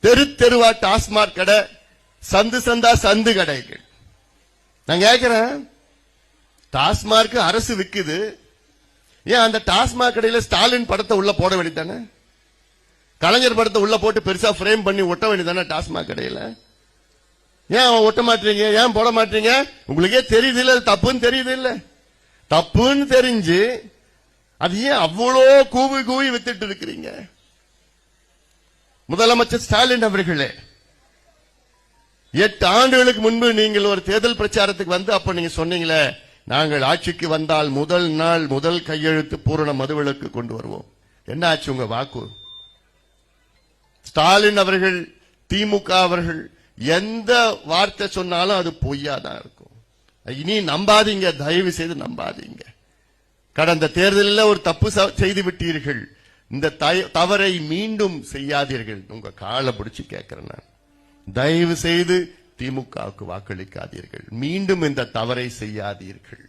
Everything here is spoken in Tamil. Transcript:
தெரு தெருவா டாஸ்மாக் கடை, சந்து சந்தா சந்து கடைகள். நான் கேட்கிறேன், டாஸ்மாக் அரசு விக்குது, ஏன் அந்த டாஸ்மாக் கடையில ஸ்டாலின் படத்தை உள்ள போட வேண்டியதானே? கலைஞர் படத்தை உள்ள போட்டு பெருசா பிரேம் பண்ணி ஒட்ட வேண்டியதானே டாஸ்மாக் கடையில? ஏன் ஒட்ட மாட்டீங்க? ஏன் போட மாட்டீங்க? உங்களுக்கே தெரியுது இல்ல தப்புன்னு தெரியுது இல்ல? தப்புன்னு தெரிஞ்சு அது ஏன் அவ்வளோ கூவி கூவி வித்துட்டு இருக்கிறீங்க? முதலமைச்சர் ஸ்டாலின் அவர்களே, 8 ஆண்டுகளுக்கு முன்பு நீங்கள் ஒரு தேர்தல் பிரச்சாரத்துக்கு வந்து அப்ப நீங்க சொன்னீங்களே, நாங்கள் ஆட்சிக்கு வந்தால் முதல் நாள் முதல் கையெழுத்து பூரண மதுவிலக்கு கொண்டு வருவோம். என்ன ஆச்சு உங்க வாக்கு? ஸ்டாலின் அவர்கள், திமுக அவர்கள் எந்த வார்த்தை சொன்னாலும் அது பொய்யாதான் இருக்கும். இனி நம்பாதீங்க, தயவு செய்து நம்பாதீங்க. கடந்த தேர்தலில் ஒரு தப்பு செய்து விட்டீர்கள், இந்த தவறை மீண்டும் செய்யாதீர்கள். உங்க காலை பிடிச்சு கேட்கிறேன் நான், தயவு செய்து திமுகவுக்கு வாக்களிக்காதீர்கள், மீண்டும் இந்த தவறை செய்யாதீர்கள்.